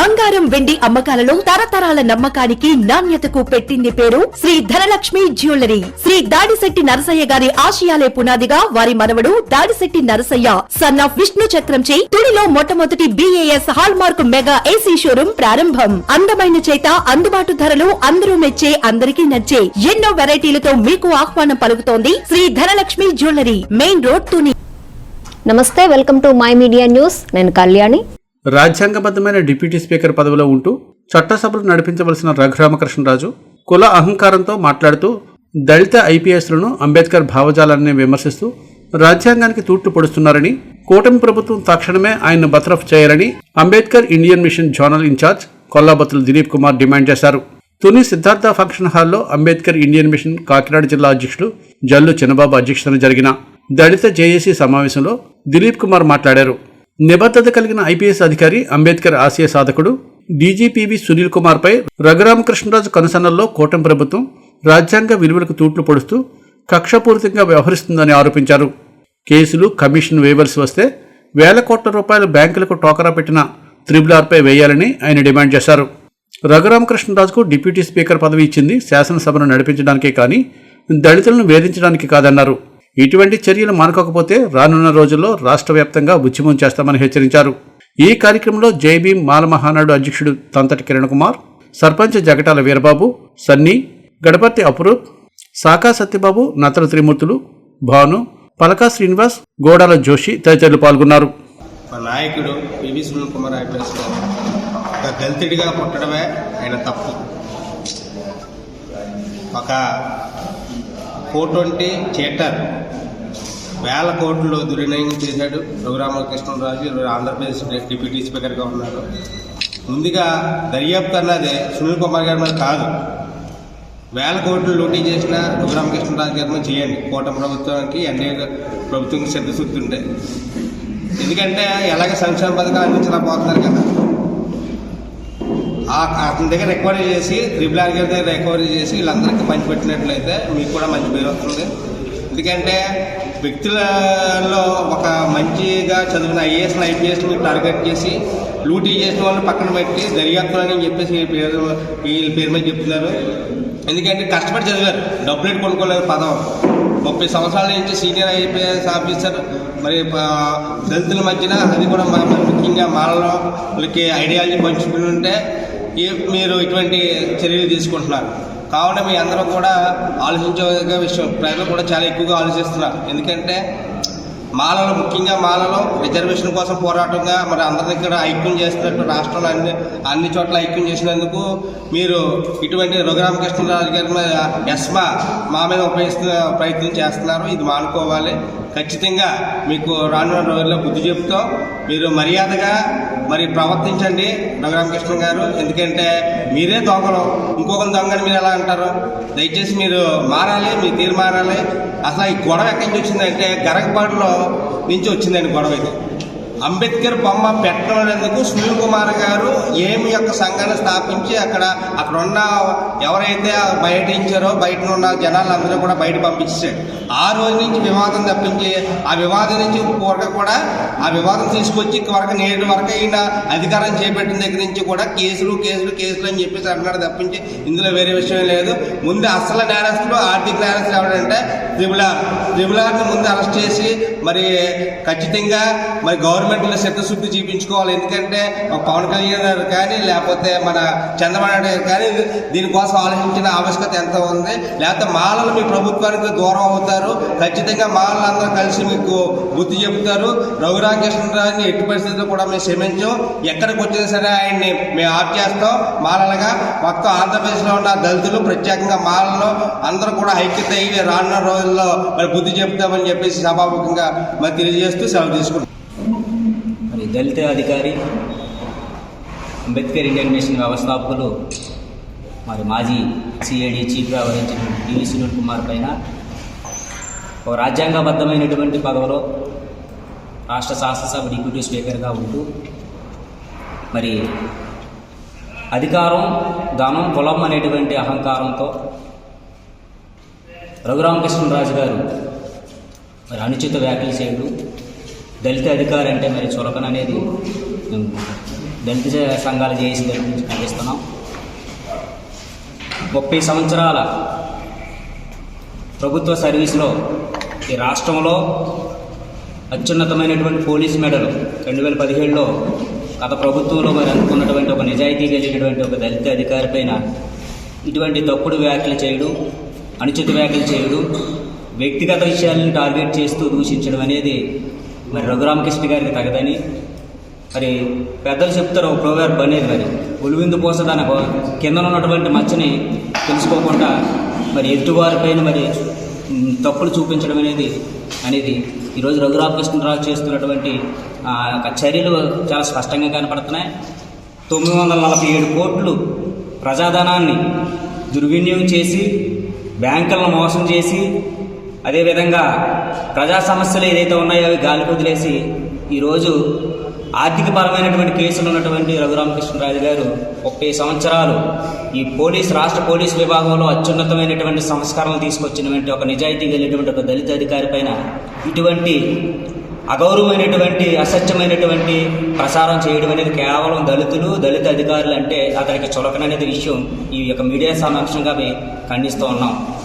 బంగారం వెండి అమ్మకాలలో తరతరాల నమ్మకానికి నాణ్యతకు పెట్టింది పేరు శ్రీ ధనలక్ష్మి జ్యువెలరీ. శ్రీ దాడిశెట్టి నరసయ్య గారి ఆశయాలే పునాదిగా వారి మనవడు దాడిశెట్టి నరసయ్య సన్ ఆఫ్ విష్ణు చక్రంచే తుడిలో మొట్టమొదటి BAS hall mark mega AC showroom ప్రారంభం. అందమైన చేత అందుబాటు ధరలు అందరూ మెచ్చే అందరికీ నచ్చే ఎన్నో వెరైటీలతో మీకు ఆహ్వానం పలుకుతోంది Shri Dhanalakshmi jewellery, main road, Tuni. నమస్తే, welcome to my media news. నేను కళ్యాణి. రాజ్యాంగబద్ధమైన డిప్యూటీ స్పీకర్ పదవిలో ఉంటూ చట్టసభలు నడిపించవలసిన రఘురామకృష్ణరాజు కుల అహంకారంతో మాట్లాడుతూ దళిత IPSలను అంబేద్కర్ భావజాలాన్ని విమర్శిస్తూ రాజ్యాంగానికి తూట్లు పొడుస్తున్నారని, కూటమి ప్రభుత్వం తక్షణమే ఆయన్ను బర్తరఫ్ చేయాలని Ambedkar Indian mission zonal in-charge Kollabathula Dileep Kumar demand చేశారు. తుని సిద్ధార్థ ఫంక్షన్ హాల్లో అంబేద్కర్ ఇండియన్ మిషన్ కాకినాడ జిల్లా అధ్యక్షుడు జల్లు చిన్నబాబు అధ్యక్షతన జరిగిన దళిత జేఏసీ సమావేశంలో దిలీప్ కుమార్ మాట్లాడారు. నిబద్ధత కలిగిన IPS అధికారి, అంబేద్కర్ ఆశయ సాధకుడు DGPV సునీల్ కుమార్ పై రఘురామకృష్ణరాజు కనుసన్నల్లో కూటమి ప్రభుత్వం రాజ్యాంగ విలువలకు తూట్లు పొడుస్తూ కక్షపూరితంగా వ్యవహరిస్తుందని ఆరోపించారు. కేసులు, కమిషన్ వేయవలసి వస్తే వేల కోట్ల రూపాయలు బ్యాంకులకు టోకరా పెట్టిన RRR పై వేయాలని ఆయన డిమాండ్ చేశారు. రఘురామకృష్ణరాజుకు డిప్యూటీ స్పీకర్ పదవి ఇచ్చింది శాసనసభను నడిపించడానికే కానీ దళితులను వేధించడానికి కాదన్నారు. ఇటువంటి చర్యలు మానుకోకపోతే రానున్న రోజుల్లో రాష్ట్ర వ్యాప్తంగా ఉద్యమం చేస్తామని హెచ్చరించారు. ఈ కార్యక్రమంలో జైభీం మాల మహానాడు అధ్యక్షుడు తంతటి కిరణ్ కుమార్, సర్పంచ్ జగటాల వీరబాబు, సన్నీ, గడపర్తి అపురూప్, సాకా సత్యబాబు, నత్తల త్రిమూర్తులు, భాను, పలకా శ్రీనివాస్, గోడాల జోషి తదితరులు పాల్గొన్నారు. మా నాయకుడు పివి సునీల్ కుమార్ IPS ఒక దళితుడిగా పుట్టడమే ఆయన తప్పు. ఒక 420 చీటర్ వేల కోట్లు దుర్వినియోగం చేశాడు రఘురామకృష్ణరాజు. ఆంధ్రప్రదేశ్ డిప్యూటీ స్పీకర్గా ఉన్నాడు. ముందుగా దర్యాప్తు అన్నది సునీల్ కుమార్ గారి మీద కాదు, వేల కోట్లు లూటీ చేసిన రఘురామకృష్ణరాజు గారి మీద చేయండి. కూటమి ప్రభుత్వానికి NDA ప్రభుత్వం శ్రద్ధశుద్ధి ఉంటే, ఎందుకంటే ఎలాగ సంక్షేమ పథకాలు అందించలేకపోతున్నారు కదా. అతని దగ్గర రికవరీ చేసి RRR గారి దగ్గర రికవరీ చేసి వీళ్ళందరికీ పంచిపెట్టినట్లయితే మీకు కూడా మంచి పేరు వస్తుంది. ఎందుకంటే వ్యక్తులలో ఒక మంచిగా చదివిన IAS IPSని టార్గెట్ చేసి లూటీ చేసిన వాళ్ళని పక్కన పెట్టి దర్యాప్తులని చెప్పేసి వీళ్ళ పేరు మీద చెప్తున్నారు. ఎందుకంటే కష్టపడి చదివారు, డబ్బులు కొనుక్కోలేదు. 30 సంవత్సరాల నుంచి సీనియర్ IPS ఆఫీసర్. మరి దళితుల మధ్యన అది కూడా ముఖ్యంగా మాలలో వాళ్ళకి ఐడియాలజీ పంచుకుని ఉంటే మీరు ఇటువంటి చర్యలు తీసుకుంటున్నారు. కావున మీ అందరూ కూడా ఆలోచించే విషయం, ప్రజలు కూడా చాలా ఎక్కువగా ఆలోచిస్తున్నారు. ఎందుకంటే మాలలో, ముఖ్యంగా మాలలో రిజర్వేషన్ కోసం పోరాటంగా మరి అందరి దగ్గర ఐక్యం చేస్తున్నట్టు రాష్ట్రంలో అన్ని చోట్ల ఐక్యం చేసినందుకు మీరు ఇటువంటి రఘురామకృష్ణరాజు గారి మీద ఎస్మా మా మీద ఉపయోగిస్తున్న ప్రయత్నం చేస్తున్నారు. ఇది మానుకోవాలి. ఖచ్చితంగా మీకు రానున్న రోజుల్లో బుద్ధి చెప్తాం. మీరు మర్యాదగా మరి ప్రవర్తించండి రఘురామకృష్ణ గారు. ఎందుకంటే మీరే దొంగలు, ఇంకొకరు దొంగని మీరు ఎలా అంటారు? దయచేసి మీరు మారాలి, మీ తీరు మారాలి. అసలు ఈ గొడవ ఎక్కడి నుంచి వచ్చిందంటే గరగపాడులో నుంచి వచ్చిందండి గొడవ. ఇది అంబేద్కర్ బొమ్మ పెట్టినందుకు సునీల్ కుమార్ గారు ఏమి యొక్క సంఘాన్ని స్థాపించి అక్కడ ఉన్న ఎవరైతే బయటించారో బయట ఉన్న జనాలందరూ కూడా బయట పంపించారు. ఆ రోజు నుంచి వివాదం తప్పించి ఆ వివాదం నుంచి కూడా ఆ వివాదం తీసుకొచ్చి వరకు నేటి వరకు అయిన అధికారం చేపట్టిన దగ్గర నుంచి కూడా కేసులు అని చెప్పేసి అంటున్నాడు తప్పించి ఇందులో వేరే విషయం లేదు. ముందు అసలు నేరస్తులు, ఆర్థిక నేరస్తులు ఎవరంటే RRRని ముందు అరెస్ట్ చేసి మరి ఖచ్చితంగా మరి గవర్నమెంట్లో చిత్తశుద్ధి చూపించుకోవాలి. ఎందుకంటే పవన్ కళ్యాణ్ గారు కానీ లేకపోతే మన చంద్రబాబు నాయుడు గారు కానీ దీనికోసం ఆలోచించిన ఆవశ్యకత ఎంత ఉంది. లేకపోతే మాలలు మీ ప్రభుత్వానికి దూరం అవుతారు. ఖచ్చితంగా మాలలు అందరూ కలిసి మీకు బుద్ధి చెబుతారు. రఘురామకృష్ణరాజుని ఎట్టి పరిస్థితుల్లో కూడా మేము క్షమించాం. ఎక్కడికి వచ్చినా సరే ఆయన్ని మేము ఆప్ చేస్తాం. మాలలుగా మొత్తం ఆంధ్రప్రదేశ్లో ఉన్న దళితులు, ప్రత్యేకంగా మాలలో అందరూ కూడా ఐక్యత అయ్యి రానున్న రోజుల్లో మరి బుద్ధి చెప్తామని చెప్పేసి సభాముఖంగా మరి తెలియజేస్తూ సెలవు తీసుకుంటాం. మరి దళిత అధికారి, అంబేద్కర్ ఇండియన్ మిషన్ వ్యవస్థాపకులు, మరి మాజీ CID చీఫ్గా వ్యవహరించిన పివి సునీల్ కుమార్ పైన ఒక రాజ్యాంగబద్ధమైనటువంటి పదవిలో రాష్ట్ర శాసనసభ డిప్యూటీ స్పీకర్గా ఉంటూ మరి అధికారం, ధనం, కులం అనేటువంటి అహంకారంతో రఘురామకృష్ణరాజు గారు మరి అనుచిత వ్యాఖ్యలు చేయడం, దళిత అధికారి అంటే మరి చులకన అనేది దళిత సంఘాల జేఏసీ గురించి ఖండిస్తున్నాం. 30 సంవత్సరాల ప్రభుత్వ సర్వీసులో ఈ రాష్ట్రంలో అత్యున్నతమైనటువంటి పోలీస్ మెడల్ 2017లో గత ప్రభుత్వంలో మరి అనుకున్నటువంటి ఒక నిజాయితీ కలిగినటువంటి ఒక దళిత అధికారి పైన ఇటువంటి తప్పుడు వ్యాఖ్యలు చేయడం, అనుచిత వ్యాఖ్యలు చేయడం, వ్యక్తిగత విషయాలను టార్గెట్ చేస్తూ దూషించడం అనేది మరి రఘురామకృష్ణ గారికి తగదని మరి పెద్దలు చెప్తారు ఒక ప్రోవర్బ్ అనేది, మరి ఉలివిందు పోసదాని కింద ఉన్నటువంటి మచ్చని తెలుసుకోకుండా మరి ఎదుటివారిపైన మరి తప్పులు చూపించడం అనేది ఈరోజు రఘురామకృష్ణరాజు చేస్తున్నటువంటి చర్యలు చాలా స్పష్టంగా కనపడుతున్నాయి. 947 కోట్లు ప్రజాధనాన్ని దుర్వినియోగం చేసి బ్యాంకులను మోసం చేసి అదేవిధంగా ప్రజా సమస్యలు ఏదైతే ఉన్నాయో అవి గాలి వదిలేసి ఈరోజు ఆర్థికపరమైనటువంటి కేసులు ఉన్నటువంటి రఘురామకృష్ణరాజు గారు 30 సంవత్సరాలు ఈ రాష్ట్ర పోలీస్ విభాగంలో అత్యున్నతమైనటువంటి సంస్కరణలు తీసుకొచ్చినటువంటి ఒక నిజాయితీ కలిగినటువంటి ఒక దళిత అధికారి పైన ఇటువంటి అగౌరవమైనటువంటి అసత్యమైనటువంటి ప్రసారం చేయడం అనేది కేవలం దళిత అధికారులు అంటే అతనికి చులకననేది విషయం ఈ యొక్క మీడియా సమక్షంగా ఖండిస్తూ ఉన్నాం.